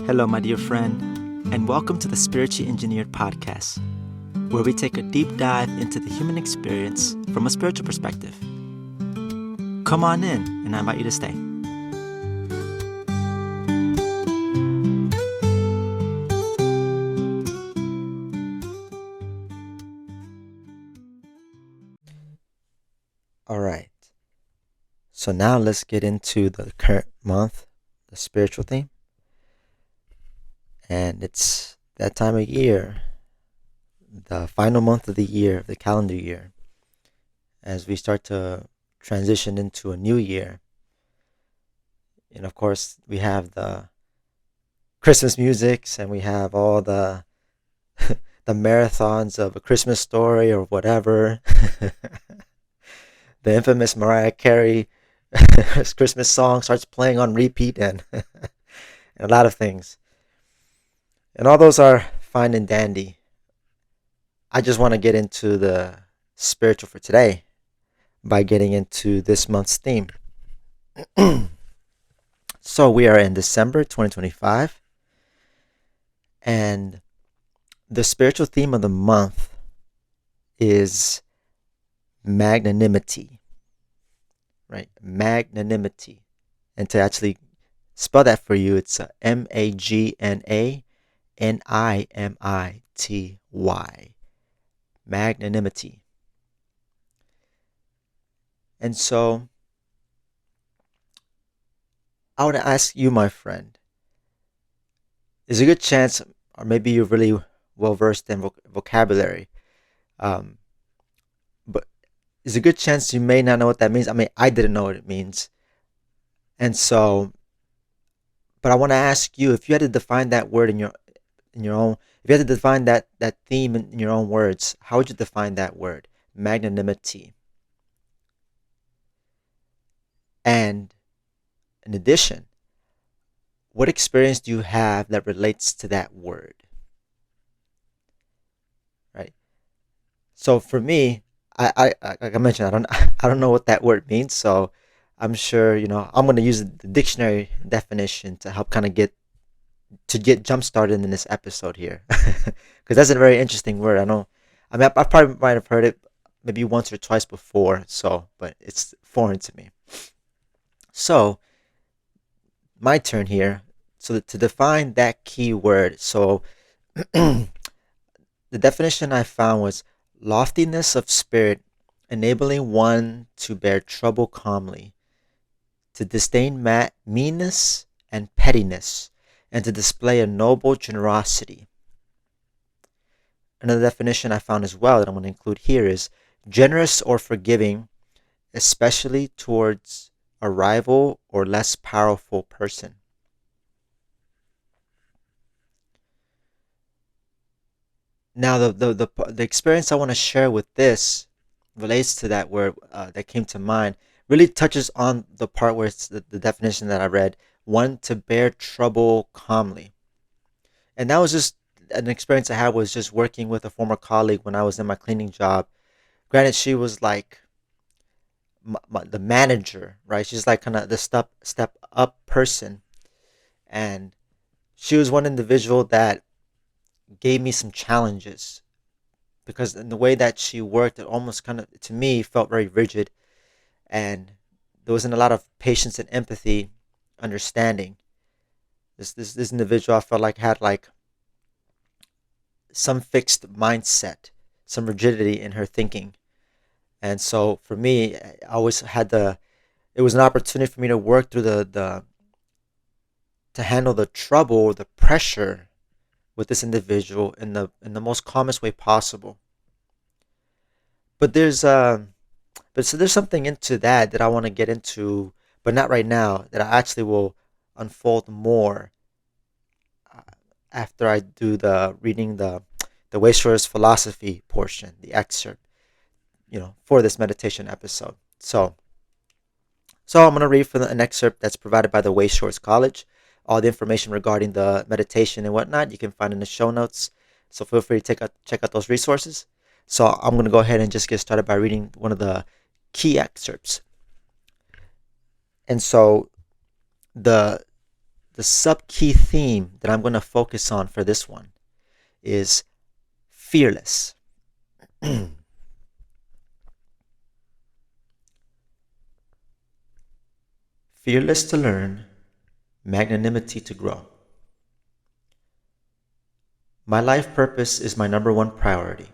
Hello, my dear friend, and welcome to the Spiritually Engineered Podcast, where we take a deep dive into the human experience from a spiritual perspective. Come on in, and I invite you to stay. All right, so now let's get into the current month, the spiritual theme. And it's that time of year, the final month of the year, of the calendar year, as we start to transition into a new year. And of course, we have the Christmas musics and we have all the the marathons of A Christmas Story or whatever. The infamous Mariah Carey Christmas song starts playing on repeat and a lot of things. And all those are fine and dandy. I just want to get into the spiritual for today by getting into this month's theme. So we are in December 2025, and the spiritual theme of the month is magnanimity, right? Magnanimity. And to actually spell that for you, it's Magnanimity. Magnanimity. And so I would ask you, my friend, there's a good chance, or maybe you're really well versed in vocabulary, but there's a good chance you may not know what that means. I mean, I didn't know what it means. And so, but I want to ask you, if you had to define that word in your own, if you had to define that theme in your own words, how would you define that word? Magnanimity. And in addition, what experience do you have that relates to that word? Right? So for me, I like I mentioned, I don't know what that word means, so I'm sure, I'm going to use the dictionary definition to help kind of get jump started in this episode here, because that's a very interesting word. I probably might have heard it maybe once or twice before, but it's foreign to me. So my turn here. So to define that key word, so the definition I found was loftiness of spirit, enabling one to bear trouble calmly, to disdain meanness and pettiness, and to display a noble generosity. Another definition I found as well that I'm going to include here is generous or forgiving, especially towards a rival or less powerful person. Now, the experience I want to share with this relates to that word that came to mind. Really touches on the part where it's the definition that I read, one to bear trouble calmly. And that was just an experience I had, was just working with a former colleague when I was in my cleaning job. Granted, she was like the manager, right? She's like kind of the step up person. And she was one individual that gave me some challenges, because in the way that she worked, it almost kind of, to me, felt very rigid, and there wasn't a lot of patience and empathy, understanding. This individual, I felt like, had like some fixed mindset, some rigidity in her thinking. And so for me, I always had it was an opportunity for me to work through to handle the trouble, the pressure with this individual in the most calmest way possible. But so there's something into that I want to get into, but not right now, that I actually will unfold more after I do the reading the Wayshowers Philosophy portion, the excerpt, for this meditation episode. So I'm going to read from an excerpt that's provided by the Wayshowers College. All the information regarding the meditation and whatnot you can find in the show notes. So feel free to check out those resources. So I'm going to go ahead and just get started by reading one of the key excerpts. And so the the sub key theme that I'm going to focus on for this one is fearless. Fearless to learn, magnanimity to grow. My life purpose is my number one priority.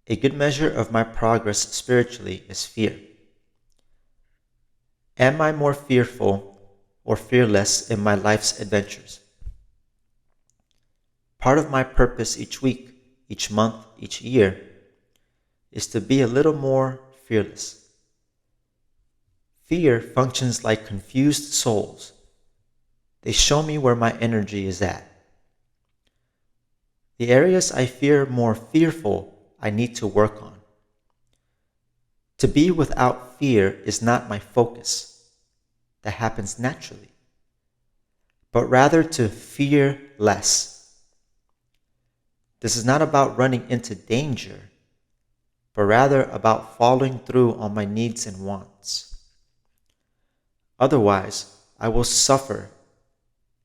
A good measure of my progress spiritually is fear. Am I more fearful or fearless in my life's adventures? Part of my purpose each week, each month, each year is to be a little more fearless. Fear functions like confused souls. They show me where my energy is at. The areas I fear more fearful, I need to work on. To be without fear is not my focus. That happens naturally. But rather to fear less. This is not about running into danger, but rather about following through on my needs and wants. Otherwise, I will suffer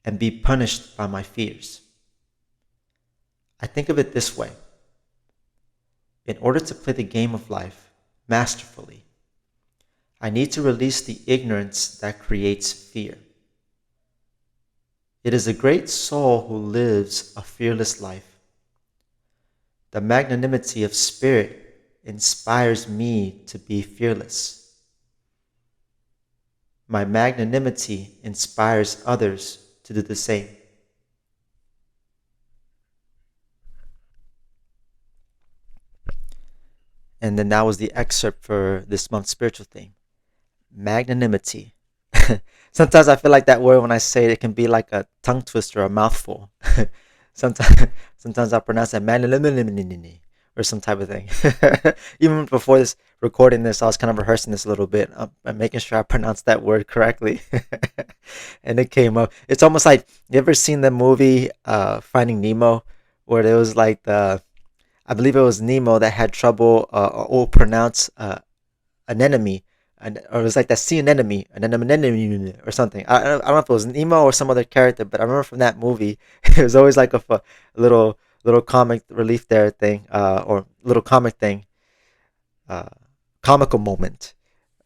and be punished by my fears. I think of it this way. In order to play the game of life masterfully, I need to release the ignorance that creates fear. It is a great soul who lives a fearless life. The magnanimity of spirit inspires me to be fearless. My magnanimity inspires others to do the same. And then that was the excerpt for this month's spiritual theme. Magnanimity. Sometimes I feel like that word when I say it can be like a tongue twister, a mouthful. sometimes, sometimes I pronounce it magnanimity or some type of thing. Even before this recording this, I was kind of rehearsing this a little bit. I'm making sure I pronounce that word correctly, and it came up. It's almost like you ever seen the movie Finding Nemo, where there was like I believe it was Nemo that had trouble or pronounce anemone, or it was like that sea anemone, an anemone or something. I don't know if it was Nemo or some other character, but I remember from that movie, it was always like a little comic relief there thing, or little comic thing, uh, comical moment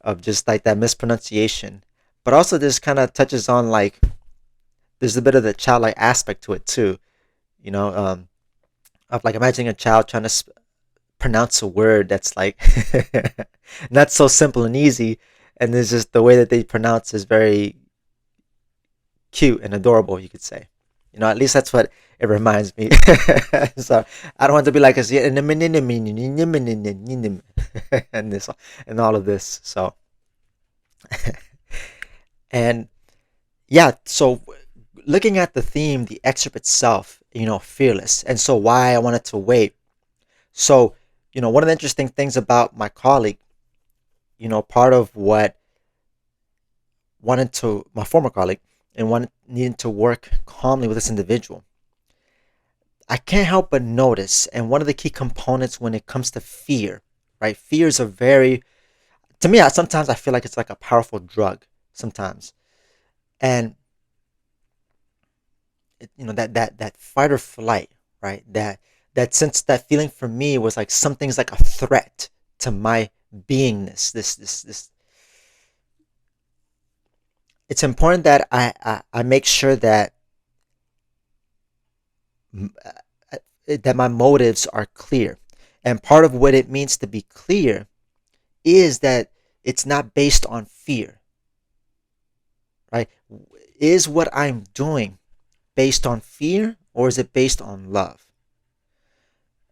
of just like that mispronunciation. But also this kind of touches on like there's a bit of the childlike aspect to it too, you know, of like imagining a child trying to pronounce a word that's like not so simple and easy, and it's just the way that they pronounce is very cute and adorable, you could say. You know, at least that's what it reminds me. So I don't want to be like and this and all of this. So and yeah, so looking at the theme, the excerpt itself, you know, fearless, and so why I wanted to wait. So, you know, one of the interesting things about my colleague, you know, part of what wanted to, my former colleague, and wanted needing to work calmly with this individual, I can't help but notice, and one of the key components when it comes to fear, right? Fear is a very, to me, sometimes I feel like it's like a powerful drug sometimes. And, you know, that fight or flight, right? That sense, that feeling for me was like something's like a threat to my beingness. This it's important that I make sure that that my motives are clear. And part of what it means to be clear is that it's not based on fear, right? Is what I'm doing based on fear or is it based on love?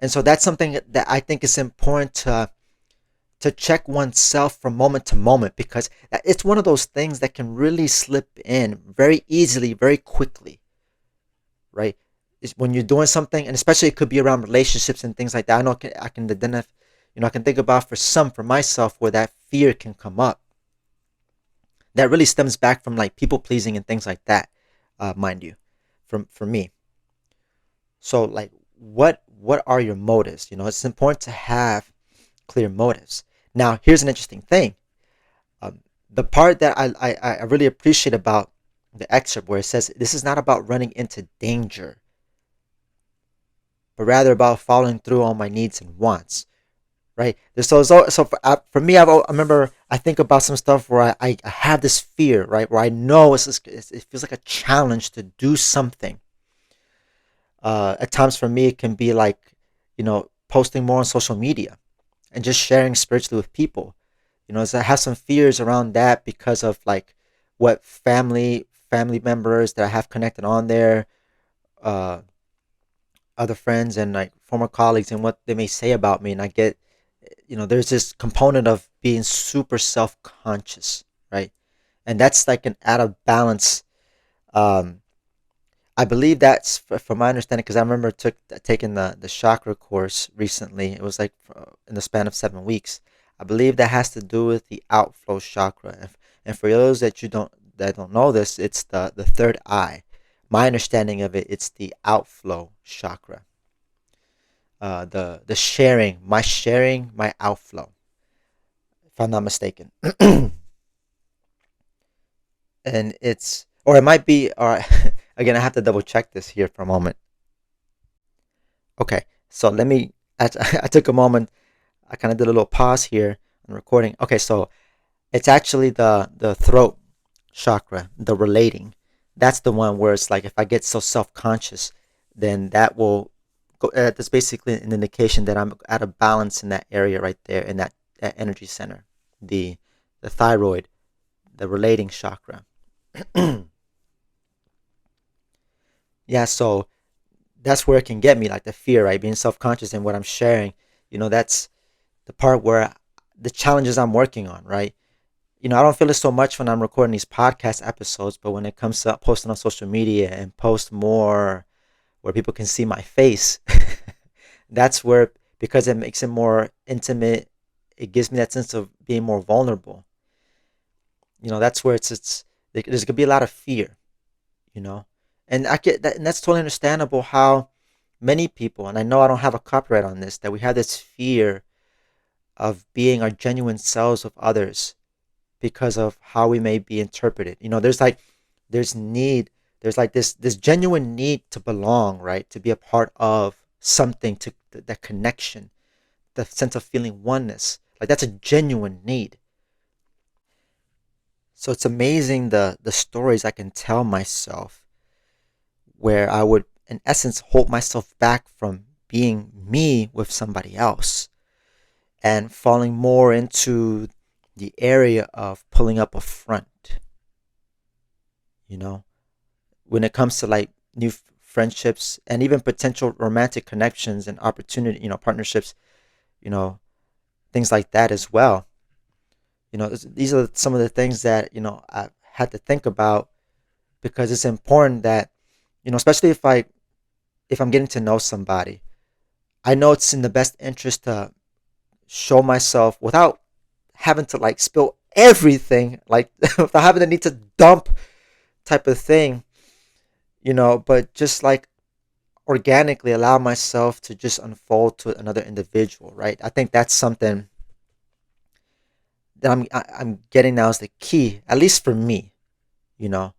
And so that's something that I think is important to check oneself from moment to moment, because it's one of those things that can really slip in very easily, very quickly, right? Is when you're doing something, and especially it could be around relationships and things like that. I know I can identify, you know, I can think about for myself, where that fear can come up. That really stems back from like people pleasing and things like that, mind you, for me. So like, what are your motives? You know, it's important to have clear motives. Now, here's an interesting thing. The part that I really appreciate about the excerpt where it says, this is not about running into danger, but rather about following through on my needs and wants. Right? So for me, I remember I think about some stuff where I have this fear, right? Where I know it feels like a challenge to do something. At times for me, it can be like, posting more on social media and just sharing spiritually with people. So I have some fears around that because of like what family members that I have connected on there, uh, other friends and like former colleagues and what they may say about me, and I get, there's this component of being super self-conscious, right? And that's like an out of balance. um I believe that's from my understanding, because I remember taking the chakra course recently. It was like in the span of 7 weeks. I believe that has to do with the outflow chakra. And for those that don't know this, it's the third eye. My understanding of it, it's the outflow chakra. The sharing, my outflow, if I'm not mistaken. And it's, or it might be, or again, I have to double check this here for a moment. Okay, so let me. I took a moment. I kind of did a little pause here on recording. Okay, so it's actually the throat chakra, the relating. That's the one where it's like if I get so self conscious, then that will go. That's basically an indication that I'm out of balance in that area right there, in that energy center, the the thyroid, the relating chakra. Yeah, so that's where it can get me, like the fear, right? Being self conscious and what I'm sharing. That's the part where the challenges I'm working on, right? I don't feel it so much when I'm recording these podcast episodes, but when it comes to posting on social media and post more where people can see my face, that's where, because it makes it more intimate, it gives me that sense of being more vulnerable. That's where there's gonna be a lot of fear, you know, and I get that, and that's totally understandable how many people, and I know I don't have a copyright on this, that we have this fear of being our genuine selves with others because of how we may be interpreted. There's need, there's like this genuine need to belong, right? To be a part of something, to that connection, the sense of feeling oneness. Like that's a genuine need. So it's amazing the stories I can tell myself where I would in essence hold myself back from being me with somebody else and falling more into the area of pulling up a front, you know, when it comes to like new friendships and even potential romantic connections and opportunity, partnerships, you know, things like that as well. These are some of the things that, I had to think about because it's important that, especially if I'm getting to know somebody, I know it's in the best interest to show myself without having to like spill everything, like without having the need to dump type of thing, but just like organically allow myself to just unfold to another individual, right? I think that's something that I'm getting now is the key, at least for me, you know,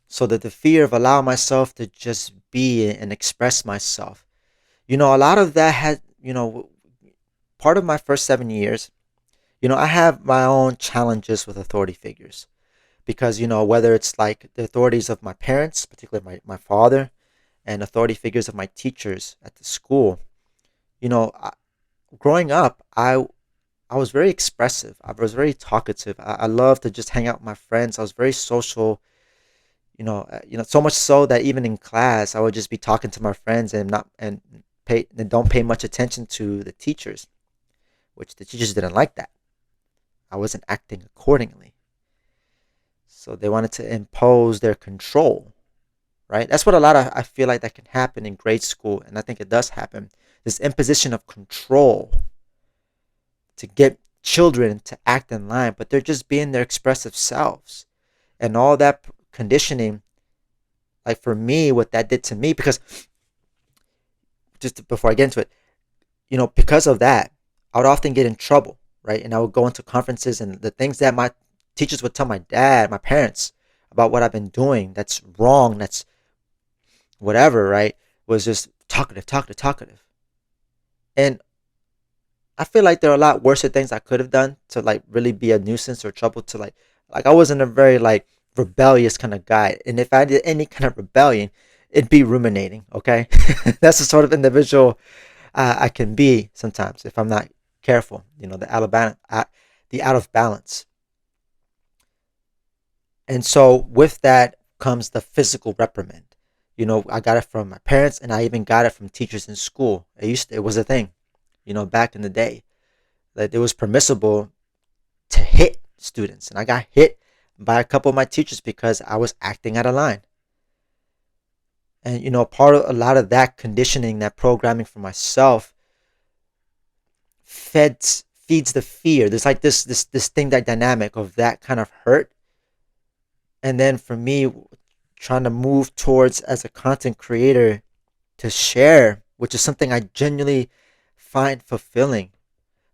so that the fear of allowing myself to just be and express myself, a lot of that had, part of my first 7 years, I have my own challenges with authority figures because, whether it's like the authorities of my parents, particularly my father, and authority figures of my teachers at the school, you know, I, growing up, I was very expressive. I was very talkative. I loved to just hang out with my friends. I was very social. So much so that even in class, I would just be talking to my friends and not and don't pay much attention to the teachers, which the teachers didn't like that. I wasn't acting accordingly, so they wanted to impose their control. Right? That's what a lot of I feel like that can happen in grade school, and I think it does happen. This imposition of control to get children to act in line, but they're just being their expressive selves. And all that conditioning, like for me, what that did to me, because just before I get into it, because of that, I would often get in trouble, right? And I would go into conferences and the things that my teachers would tell my dad, my parents about what I've been doing that's wrong, that's whatever, right, was just talkative, talkative, talkative. And I feel like there are a lot worse things I could have done to like really be a nuisance or trouble to like I wasn't a very like rebellious kind of guy. And if I did any kind of rebellion, it'd be ruminating, okay? That's the sort of individual I can be sometimes if I'm not careful. The out of balance. And so with that comes the physical reprimand. I got it from my parents, and I even got it from teachers in school. It was a thing, back in the day, that it was permissible to hit students, and I got hit by a couple of my teachers because I was acting out of line. And part of a lot of that conditioning, that programming for myself, feeds the fear. There's like this thing, that dynamic of that kind of hurt, and then for me, trying to move towards as a content creator to share, which is something I genuinely find fulfilling.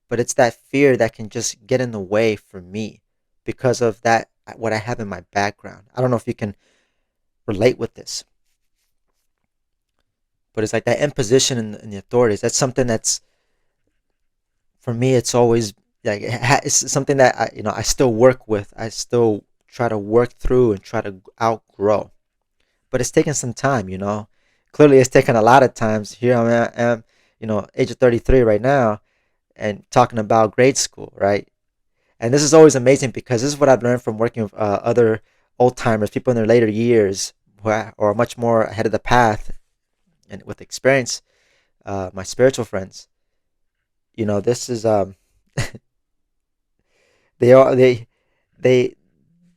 But it's that fear that can just get in the way for me because of that, what I have in my background. I don't know if you can relate with this, but it's like that imposition in the authorities. That's something that's, for me, it's always like it's something that I still work with. I still try to work through and try to outgrow. But it's taken some time. Clearly, it's taken a lot of times. Here I am, age of 33 right now, and talking about grade school, right? And this is always amazing because this is what I've learned from working with other old timers, people in their later years who are much more ahead of the path and with experience. My spiritual friends, this is they are they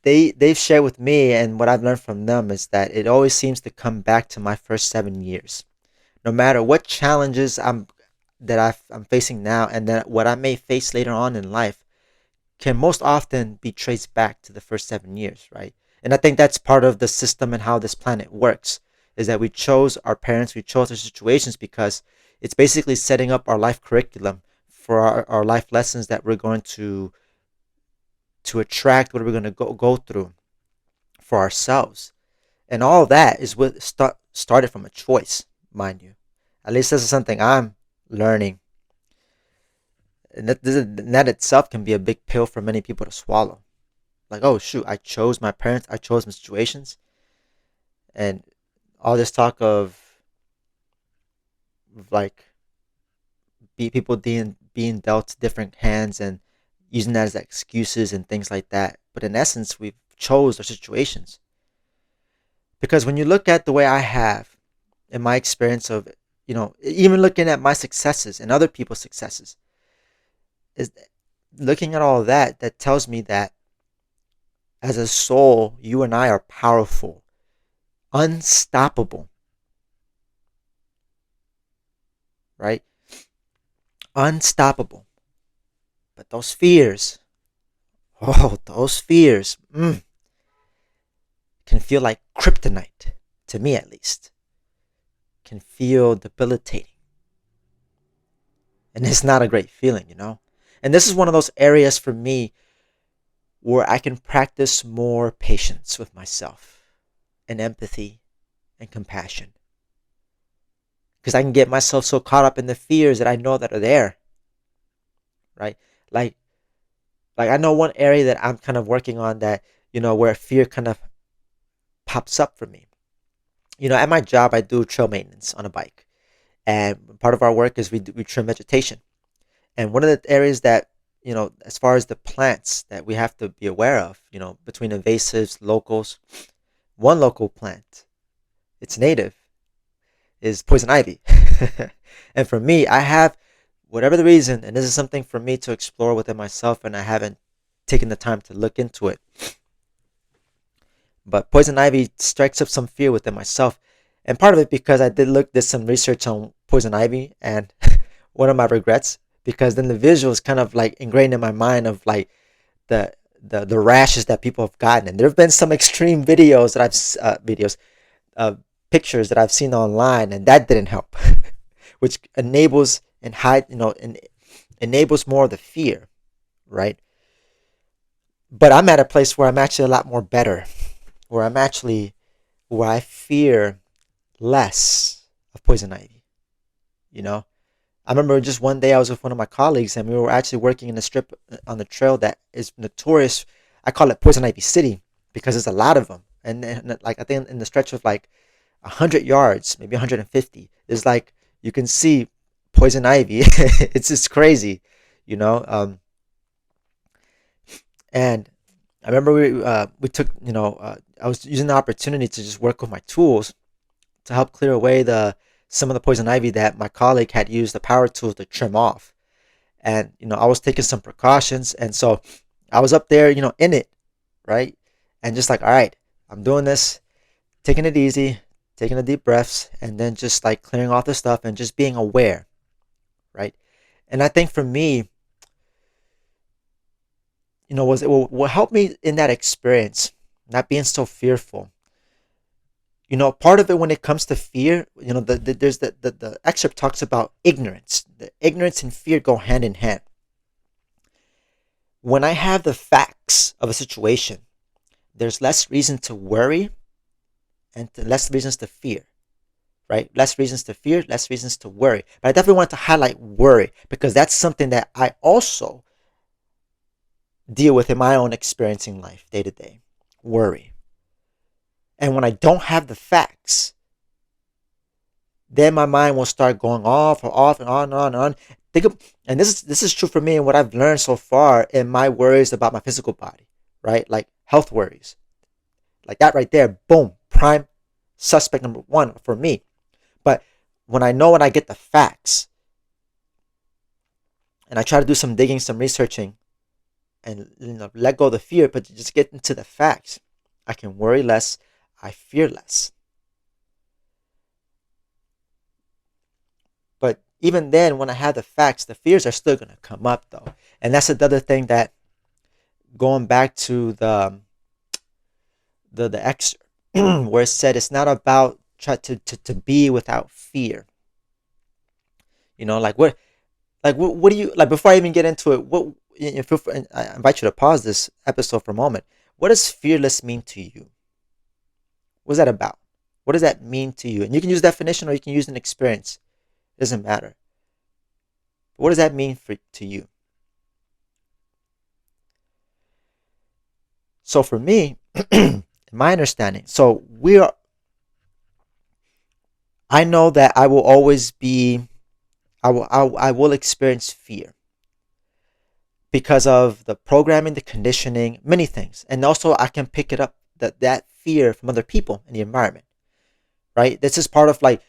they've shared with me, and what I've learned from them is that it always seems to come back to my first 7 years, no matter what challenges I'm facing now, and then what I may face later on in life can most often be traced back to the first 7 years, right? And I think that's part of the system and how this planet works, is that we chose our parents, we chose our situations because it's basically setting up our life curriculum for our life lessons that we're going to attract, what we're going to go through for ourselves. And all of that is what started from a choice, mind you. At least this is something I'm learning. And that itself can be a big pill for many people to swallow. Like, oh shoot, I chose my parents, I chose my situations, and all this talk of like people being dealt different hands and using that as excuses and things like that. But in essence, we've chose our situations. Because when you look at the way I have, in my experience of, even looking at my successes and other people's successes, is looking at all of that tells me that as a soul, you and I are powerful, unstoppable, right? Unstoppable. But those fears, those fears, can feel like kryptonite, to me at least. Can feel debilitating. And it's not a great feeling. And this is one of those areas for me where I can practice more patience with myself and empathy and compassion. Because I can get myself so caught up in the fears that I know that are there. Right? Like I know one area that I'm kind of working on that, where fear kind of pops up for me. At my job, I do trail maintenance on a bike. And part of our work is we trim vegetation. And one of the areas that, as far as the plants that we have to be aware of, between invasives, locals, one local plant, it's native, is poison ivy. And for me, I have, whatever the reason, and this is something for me to explore within myself, and I haven't taken the time to look into it. But poison ivy strikes up some fear within myself. And part of it because I did some research on poison ivy, and one of my regrets, because then the visuals kind of like ingrained in my mind of like the rashes that people have gotten. And there have been some extreme videos that pictures that I've seen online, and that didn't help, which enables enables more of the fear, right? But I'm at a place where I'm actually a lot more better where where I fear less of poison ivy. You know, I remember just one day I was with one of my colleagues and we were actually working in a strip on the trail that is notorious. I call it Poison Ivy City because there's a lot of them. And like I think in the stretch of like 100 yards, maybe 150, there's like you can see poison ivy. It's just crazy, you know. And I remember we took I was using the opportunity to just work with my tools to help clear away the some of the poison ivy that my colleague had used the power tool to trim off. And I was taking some precautions, and so I was up there, in it, right, and just like, all right, I'm doing this, taking it easy, taking the deep breaths, and then just like clearing off the stuff and just being aware, right? And I think for me, was it what helped me in that experience, not being so fearful. Part of it when it comes to fear, there's the excerpt talks about ignorance. The ignorance and fear go hand in hand. When I have the facts of a situation, there's less reason to worry and less reasons to fear, right? Less reasons to fear, less reasons to worry. But I definitely want to highlight worry because that's something that I also deal with in my own experiencing life day to day. Worry. And when I don't have the facts, then my mind will start going off or off and on and on and on. And this is true for me and what I've learned so far in my worries about my physical body, right? Like health worries. Like that right there, boom, prime suspect number one for me. But when I get the facts and I try to do some digging, some researching, and let go of the fear, but just get into the facts, I can worry less, I fear less. But even then, when I have the facts, the fears are still going to come up, though. And that's another thing that, going back to the excerpt, where it said it's not about try to be without fear. What do you like? Before I even get into it, if I invite you to pause this episode for a moment. What does fearless mean to you? What's that about? What does that mean to you? And you can use definition or you can use an experience. It doesn't matter. But what does that mean to you? So for me, in my understanding, I know that I will always be, I will experience fear because of the programming, the conditioning, many things. And also I can pick it up, that fear from other people in the environment, right? This is part of like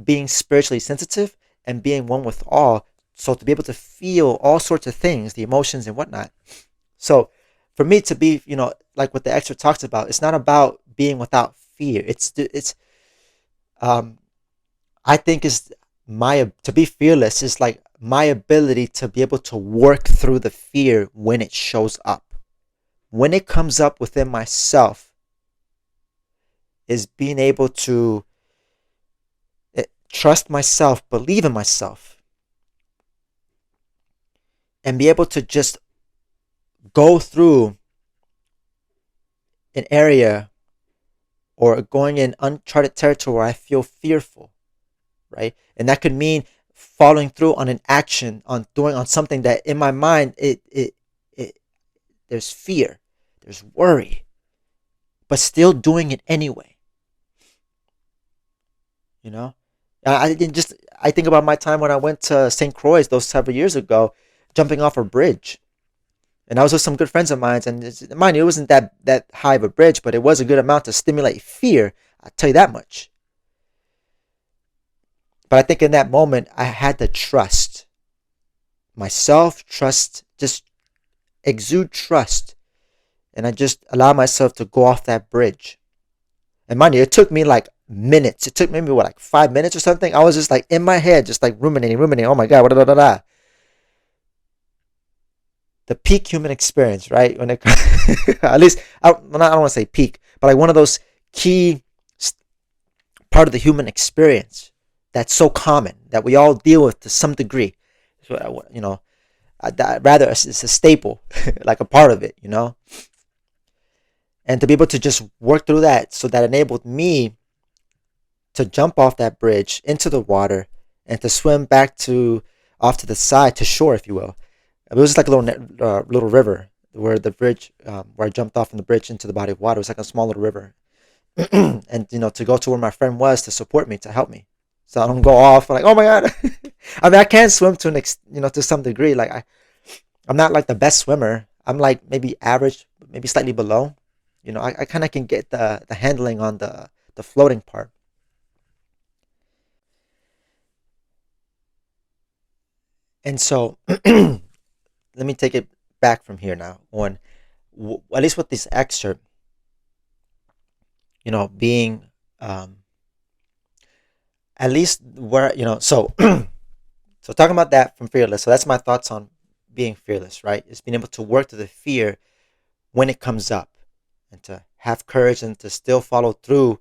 being spiritually sensitive and being one with all. So to be able to feel all sorts of things, the emotions and whatnot. So for me to be, like what the excerpt talks about, it's not about being without fear. Um, I think is to be fearless is like my ability to be able to work through the fear when it shows up. When it comes up within myself, is being able to trust myself, believe in myself, and be able to just go through an area or going in uncharted territory where I feel fearful, right? And that could mean following through on an action, on doing on something that in my mind it there's fear, there's worry, but still doing it anyway. You know, I think about my time when I went to St. Croix those several years ago, jumping off a bridge. And I was with some good friends of mine, and mind you, it wasn't that high of a bridge, but it was a good amount to stimulate fear. I'll tell you that much. But I think in that moment, I had to trust myself, just exude trust, and I just allow myself to go off that bridge. And mind you, it took me like minutes. It took maybe like 5 minutes or something. I was just like in my head, just like ruminating. Oh my God, what. The peak human experience, right? When it at least I don't want to say peak, but like one of those key part of the human experience that's so common that we all deal with to some degree. So rather it's a staple, like a part of it, And to be able to just work through that, so that enabled me to jump off that bridge into the water and to swim back to off to the side, to shore, if you will. It was just like a little river where the bridge, where I jumped off from the bridge into the body of water. It was like a small little river. And to go to where my friend was to support me, to help me, so I don't go off like, oh my god. I mean, I can swim to to some degree. Like I'm not like the best swimmer. I'm like maybe average, maybe slightly below. I kind of can get the handling on the floating part. And so let me take it back from here now. On at least with this excerpt, being at least where so talking about that from fearless. So that's my thoughts on being fearless, right? It's being able to work through the fear when it comes up, and to have courage and to still follow through,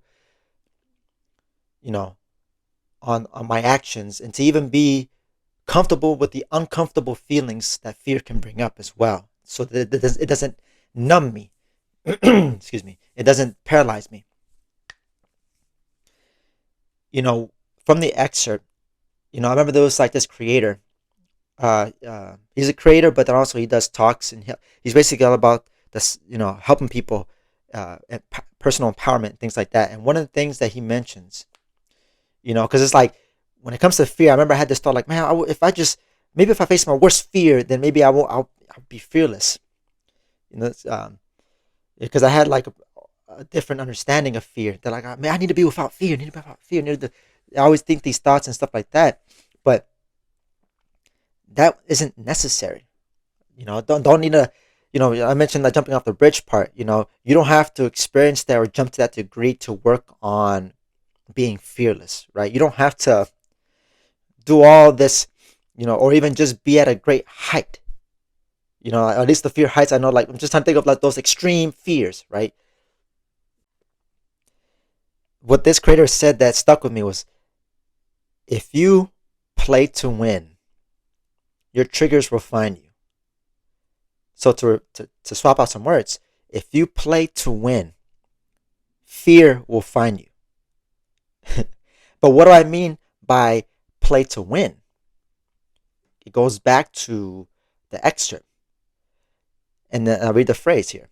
you know, on my actions, and to even be comfortable with the uncomfortable feelings that fear can bring up as well, so that it doesn't numb me. Excuse me. It doesn't paralyze me. You know, from the excerpt, I remember there was like this creator. He's a creator, but then also he does talks, and he's basically all about this, helping people, and personal empowerment, things like that. And one of the things that he mentions, because it's like when it comes to fear, I remember I had this thought like, man, if I just maybe if I face my worst fear, then maybe I won't. I'll be fearless. It's, because I had like a different understanding of fear. That like, man, I need to be without fear. I need to be without fear. I always think these thoughts and stuff like that, but that isn't necessary. Don't need to. I mentioned the jumping off the bridge part. You don't have to experience that or jump to that degree to work on being fearless, right? You don't have to do all this, or even just be at a great height. At least the fear heights. I know, like I'm just trying to think of like those extreme fears, right? What this creator said that stuck with me was, if you play to win, your triggers will find you. So to swap out some words, if you play to win, fear will find you. But what do I mean by play to win? It goes back to the excerpt. And then I'll read the phrase here: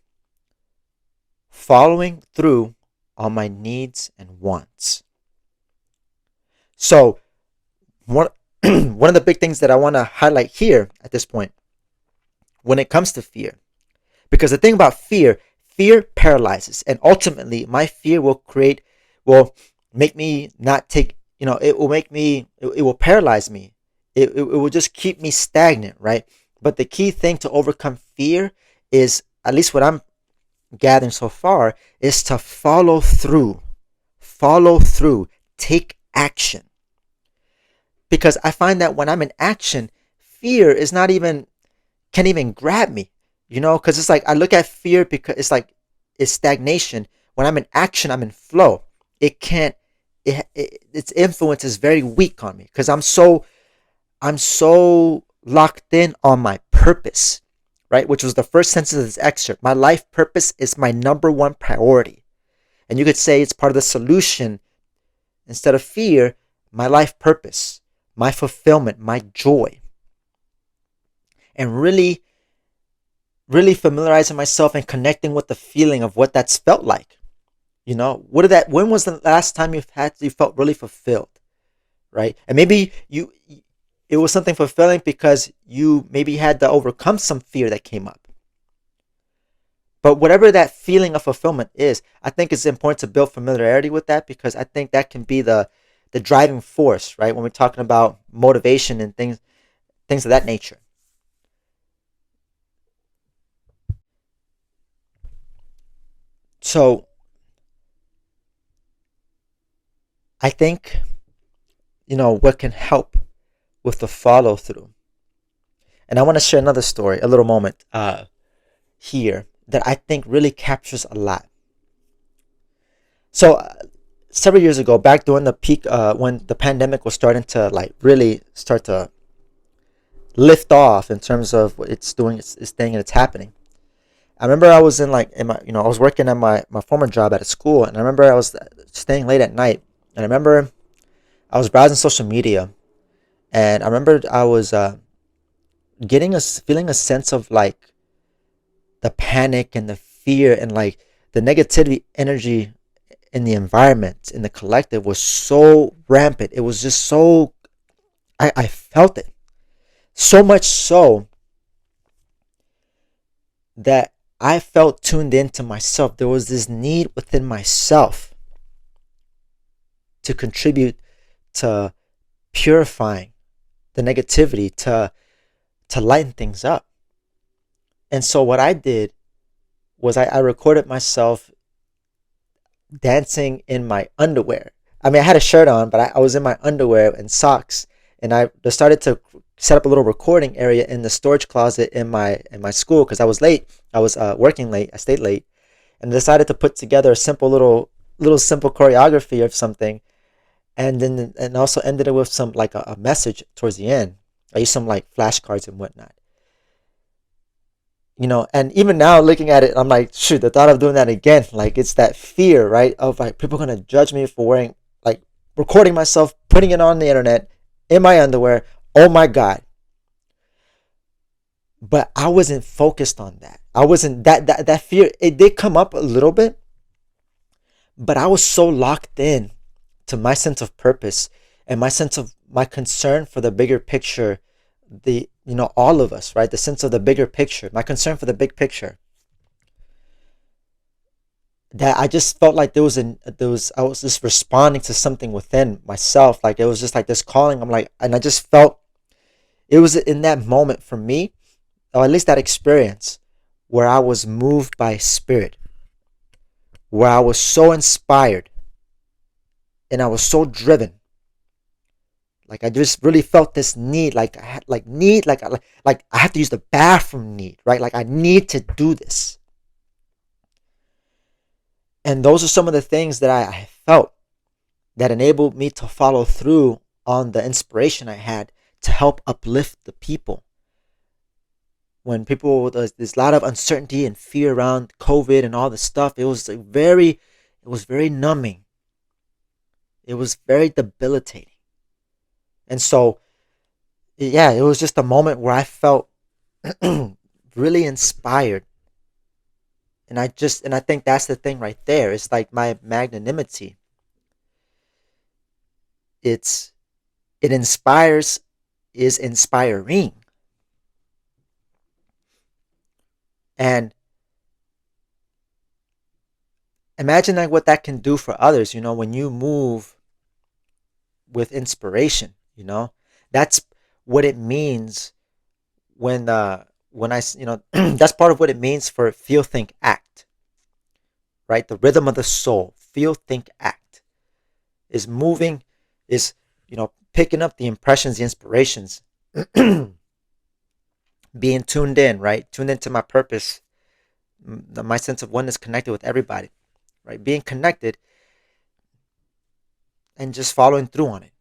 following through on my needs and wants. So one one of the big things that I want to highlight here at this point, when it comes to fear, because the thing about fear paralyzes, and ultimately my fear will make me not take, it will make me, it will paralyze me. It will just keep me stagnant, right? But the key thing to overcome fear is, at least what I'm gathering so far, is to follow through, take action. Because I find that when I'm in action, fear is not even, can't even grab me, because it's like I look at fear because it's stagnation. When I'm in action, I'm in flow. It can't, its influence is very weak on me, because I'm so locked in on my purpose, right? Which was the first sentence of this excerpt. My life purpose is my number one priority. And you could say it's part of the solution. Instead of fear, my life purpose, my fulfillment, my joy. And really, really familiarizing myself and connecting with the feeling of what that's felt like. When was the last time you felt really fulfilled, right? And maybe it was something fulfilling because you maybe had to overcome some fear that came up. But whatever that feeling of fulfillment is, I think it's important to build familiarity with that, because I think that can be the driving force, right? When we're talking about motivation and things of that nature. So I think, what can help with the follow through. And I want to share another story, a little moment here that I think really captures a lot. So several years ago, back during the peak, when the pandemic was starting to like really start to lift off in terms of what it's doing, its thing, and it's happening. I remember I was in like in my I was working at my former job at a school, and I remember I was staying late at night, and I remember I was browsing social media, and I remember I was getting a feeling a sense of like the panic and the fear and like the negativity energy in the environment in the collective was so rampant. It was just so I felt it so much so that I felt tuned into myself. There was this need within myself to contribute to purifying the negativity, to lighten things up. And so what I did was I recorded myself dancing in my underwear. I mean, I had a shirt on, but I was in my underwear and socks, and I just started to set up a little recording area in the storage closet in my school because I was late. I was working late. I stayed late, and decided to put together a simple little simple choreography of something, and then and also ended it with some like a message towards the end. I used some like flashcards and whatnot. And even now looking at it, I'm like, shoot, the thought of doing that again, like it's that fear, right, of like people gonna judge me for wearing, like, recording myself, putting it on the internet in my underwear. Oh my God. But I wasn't focused on that. I wasn't that fear. It did come up a little bit, but I was so locked in to my sense of purpose and my sense of my concern for the bigger picture, all of us, right, the sense of the bigger picture, my concern for the big picture, that I just felt like I was just responding to something within myself, like it was just like this calling. I'm like, and I just felt it was in that moment for me, or at least that experience, where I was moved by spirit, where I was so inspired and I was so driven. Like I just really felt this need, like I had like need, like I have to use the bathroom need, right? Like I need to do this. And those are some of the things that I felt that enabled me to follow through on the inspiration I had to help uplift the people. When there's a lot of uncertainty and fear around COVID and all this stuff, it was very numbing. It was very debilitating. And so, yeah, it was just a moment where I felt really inspired. And I think that's the thing right there. It's like my magnanimity. It's it inspires is inspiring. And imagine like what that can do for others, when you move with inspiration, That's what it means when that's part of what it means for feel, think, act, right? The rhythm of the soul, feel, think, act is moving, is, picking up the impressions, the inspirations, being tuned in, right? Tuned into my purpose, my sense of oneness, connected with everybody, right? Being connected and just following through on it,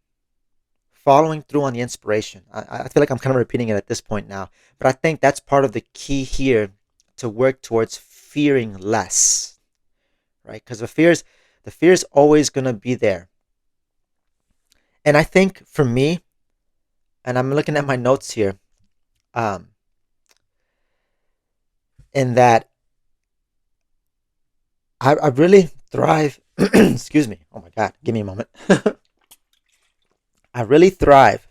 following through on the inspiration. I feel like I'm kind of repeating it at this point now, but I think that's part of the key here to work towards fearing less, right? Because the fear is always gonna be there. And I think for me, and I'm looking at my notes here, um, in that I really thrive. Excuse me. Oh my God, give me a moment. I really thrive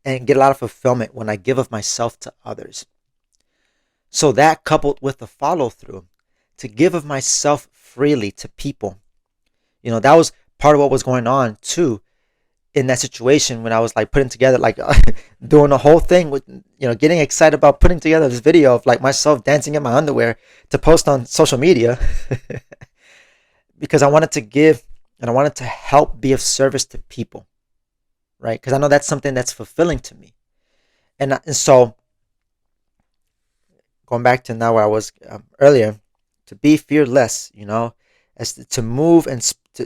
and get a lot of fulfillment when I give of myself to others. So that coupled with the follow through to give of myself freely to people, that was part of what was going on too in that situation when I was like putting together, like doing the whole thing with, getting excited about putting together this video of like myself dancing in my underwear to post on social media because I wanted to give and I wanted to help be of service to people, right? Because I know that's something that's fulfilling to me. And so going back to now where I was earlier, to be fearless, as to move and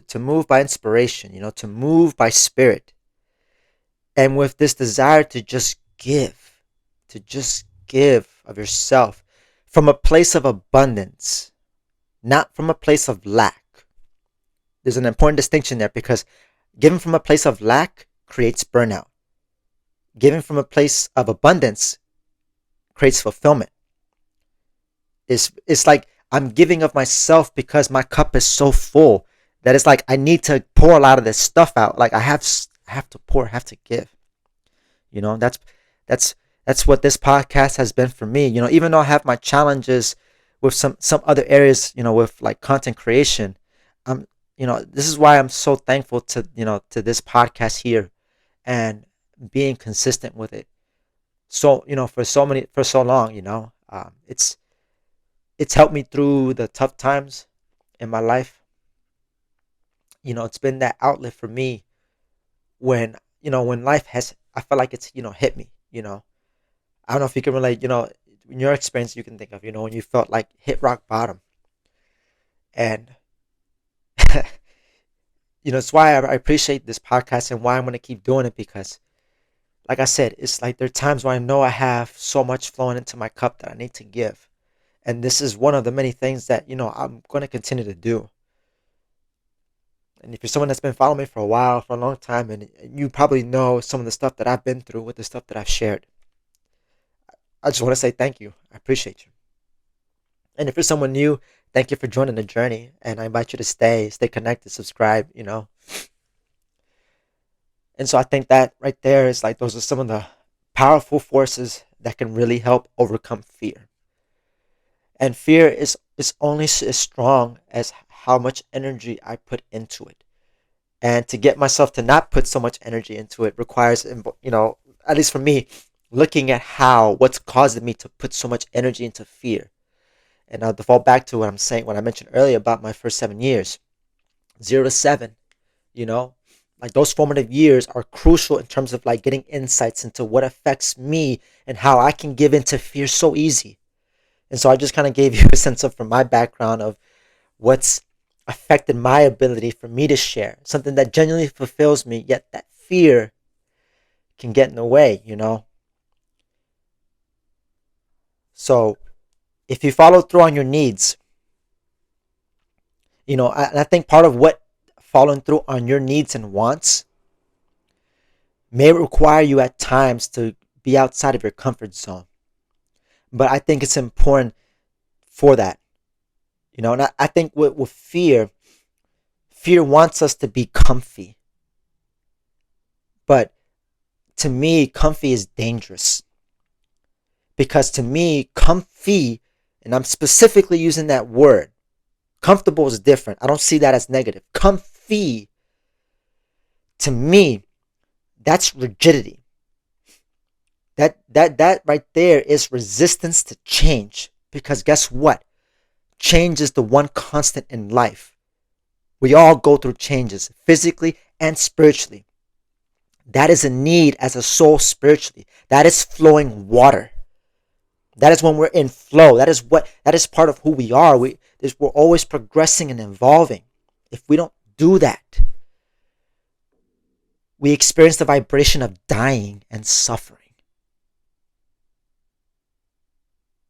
to move by inspiration, to move by spirit, and with this desire to just give of yourself from a place of abundance, not from a place of lack. There's an important distinction there because giving from a place of lack creates burnout. Giving from a place of abundance creates fulfillment. It's like I'm giving of myself because my cup is so full that it's like I need to pour a lot of this stuff out. Like I have to pour, I have to give. You know, that's that's what this podcast has been for me. You know, even though I have my challenges with some other areas, you know, with like content creation, this is why I'm so thankful to, to this podcast here and being consistent with it. So, for so long, it's helped me through the tough times in my life. You know, it's been that outlet for me when, when life has, I felt like it's, hit me, I don't know if you can relate, in your experience, you can think of, when you felt like hit rock bottom. And, it's why I appreciate this podcast and why I'm going to keep doing it because, like I said, it's like there are times when I know I have so much flowing into my cup that I need to give. And this is one of the many things that, I'm going to continue to do. And if you're someone that's been following me for a while, for a long time, and you probably know some of the stuff that I've been through with the stuff that I've shared, I just want to say thank you. I appreciate you. And if you're someone new, thank you for joining the journey. And I invite you to stay connected, subscribe. And so I think that right there is like those are some of the powerful forces that can really help overcome fear. And fear is only as strong as how much energy I put into it. And to get myself to not put so much energy into it requires, at least for me, looking at what's causing me to put so much energy into fear. And I'll default back to what I'm saying, what I mentioned earlier about my first 7 years, 0 to 7, like those formative years are crucial in terms of like getting insights into what affects me and how I can give into fear so easy. And so I just kind of gave you a sense of, from my background, of what's affected my ability for me to share something that genuinely fulfills me, yet that fear can get in the way. So if you follow through on your needs, I think part of what following through on your needs and wants may require you at times to be outside of your comfort zone. But I think it's important for that. And I think with fear wants us to be comfy. But to me, comfy is dangerous. Because to me, comfy, and I'm specifically using that word, comfortable is different. I don't see that as negative. Comfy, to me, that's rigidity. That right there is resistance to change. Because guess what? Change is the one constant in life. We all go through changes, physically and spiritually. That is a need as a soul spiritually. That is flowing water. That is when we're in flow. That is part of who we are. We're always progressing and evolving. If we don't do that, we experience the vibration of dying and suffering.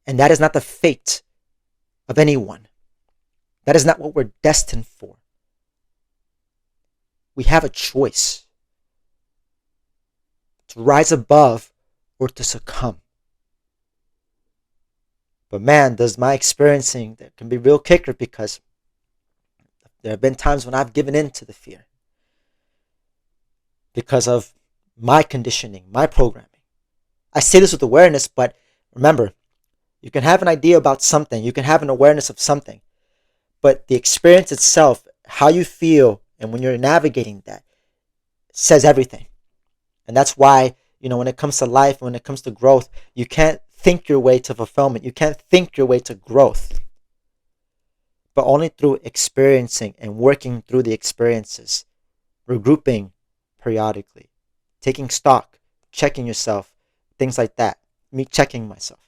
And that is not the fate of anyone. That is not what we're destined for. We have a choice to rise above or to succumb. But man, does my experiencing, that can be real kicker, because there have been times when I've given in to the fear because of my conditioning, my programming. I say this with awareness, but remember, you can have an idea about something, you can have an awareness of something, but the experience itself, how you feel, and when you're navigating that, says everything. And that's why, when it comes to life, when it comes to growth, you can't think your way to fulfillment. You can't think your way to growth. But only through experiencing and working through the experiences, regrouping periodically, taking stock, checking yourself, things like that. Me checking myself.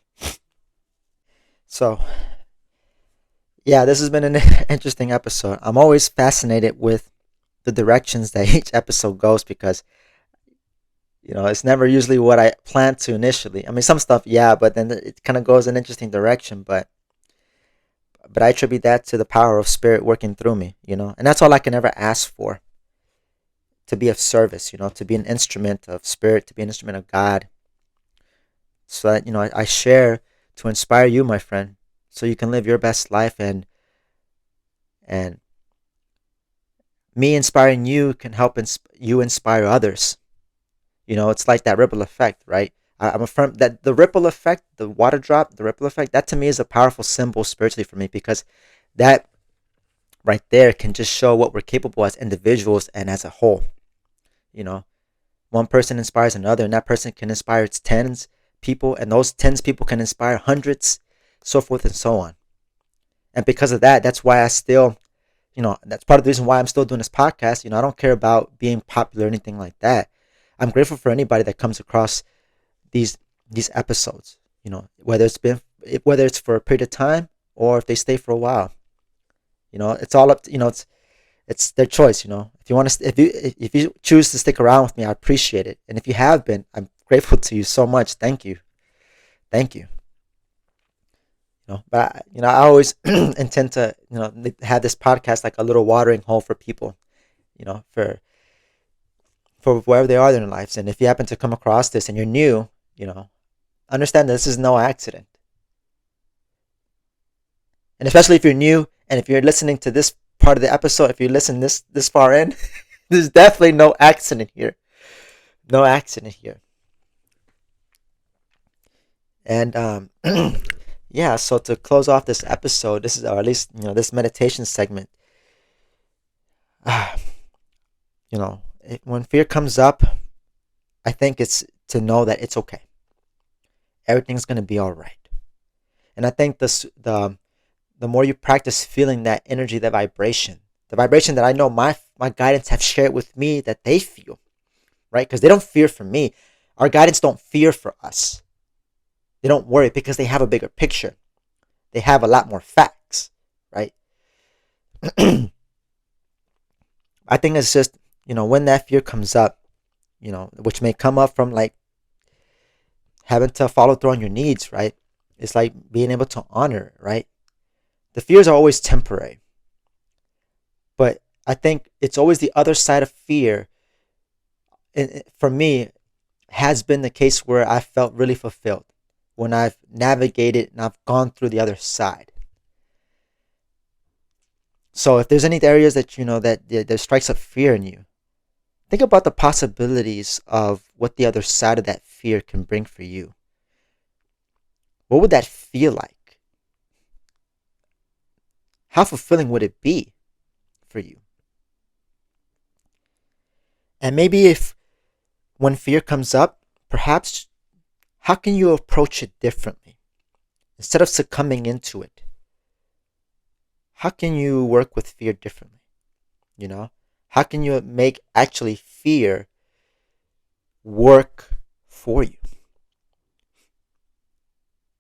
So, yeah, this has been an interesting episode. I'm always fascinated with the directions that each episode goes, because It's never usually what I plan to initially. I mean, some stuff, yeah, but then it kind of goes in an interesting direction. But I attribute that to the power of spirit working through me, and that's all I can ever ask for, to be of service, to be an instrument of spirit, to be an instrument of God, so that I share to inspire you, my friend, so you can live your best life, and me inspiring you can help you inspire others. It's like that ripple effect, right? I'm a firm that the ripple effect, the water drop, the ripple effect, that to me is a powerful symbol spiritually for me, because that right there can just show what we're capable as individuals and as a whole. You know, one person inspires another, and that person can inspire its tens people, and those tens people can inspire hundreds, so forth and so on. And because of that, that's why I still, that's part of the reason why I'm still doing this podcast. I don't care about being popular or anything like that. I'm grateful for anybody that comes across these these episodes. Whether it's for a period of time or if they stay for a while. It's all up to, it's their choice. If you want to, if you choose to stick around with me, I appreciate it. And if you have been, I'm grateful to you so much. Thank you, thank you. But I always intend to have this podcast like a little watering hole for people. For wherever they are in their lives. And if you happen to come across this and you're new, understand that this is no accident. And especially if you're new and if you're listening to this part of the episode, if you listen this far in, there's definitely no accident here. No accident here. And yeah, so to close off this episode, this is, or at least this meditation segment. When fear comes up, I think it's to know that it's okay. Everything's gonna be all right. And I think the more you practice feeling that energy, that vibration, the vibration that I know my guidance have shared with me that they feel, right? Because they don't fear for me. Our guidance don't fear for us. They don't worry because they have a bigger picture. They have a lot more facts, right? I think it's just, when that fear comes up, which may come up from like having to follow through on your needs, right? It's like being able to honor, right? The fears are always temporary. But I think it's always the other side of fear. And for me, has been the case where I felt really fulfilled when I've navigated and I've gone through the other side. So if there's any areas that that strikes up fear in you, think about the possibilities of what the other side of that fear can bring for you. What would that feel like? How fulfilling would it be for you? And maybe if when fear comes up, perhaps how can you approach it differently? Instead of succumbing into it, how can you work with fear differently? How can you make actually fear work for you?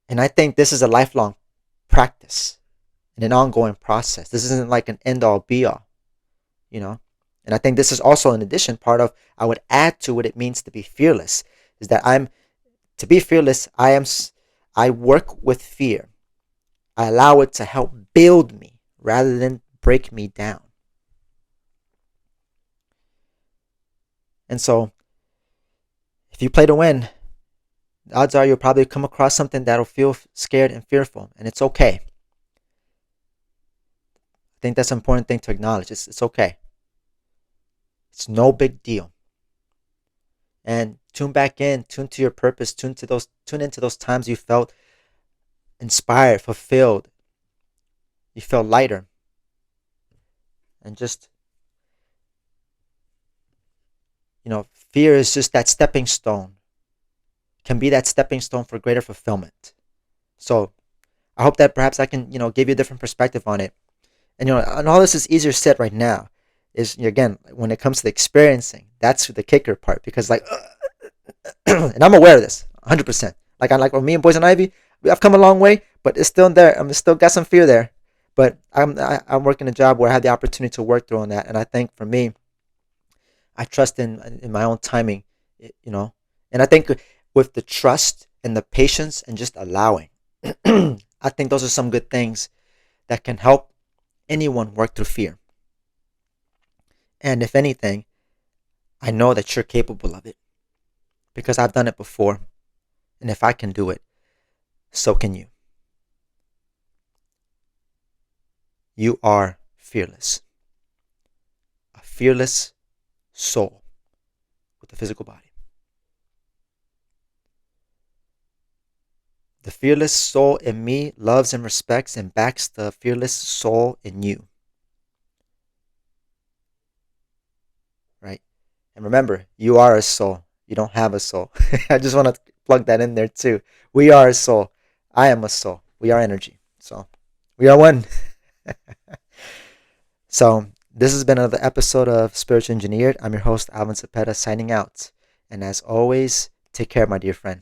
And I think this is a lifelong practice and an ongoing process. This isn't like an end all be all, And I think this is also, in addition, part of, I would add to what it means to be fearless, is that to be fearless, I work with fear. I allow it to help build me rather than break me down. And so, if you play to win, the odds are you'll probably come across something that'll feel scared and fearful, and it's okay. I think that's an important thing to acknowledge. It's okay. It's no big deal. And tune back in, tune to your purpose, tune into those times you felt inspired, fulfilled, you felt lighter. And just, fear is just that stepping stone. Can be that stepping stone for greater fulfillment. So I hope that perhaps I can, give you a different perspective on it. And, and all this is easier said right now. Is, again, when it comes to the experiencing, that's the kicker part. Because and I'm aware of this, 100%. Like with me and Poison Ivy, I've come a long way, but it's still there. I'm still got some fear there. But I'm working a job where I have the opportunity to work through on that. And I think for me, I trust in my own timing. you know. And I think with the trust and the patience and just allowing, I think those are some good things that can help anyone work through fear. And if anything, I know that you're capable of it because I've done it before. And if I can do it, so can you. You are fearless. A fearless soul with a physical body. The fearless soul in me loves and respects and backs the fearless soul in you. Right? And remember, you are a soul. You don't have a soul. I just want to plug that in there too. We are a soul. I am a soul. We are energy. So we are one. So this has been another episode of Spiritual Engineered. I'm your host, Alvin Cepeda, signing out. And as always, take care, my dear friend.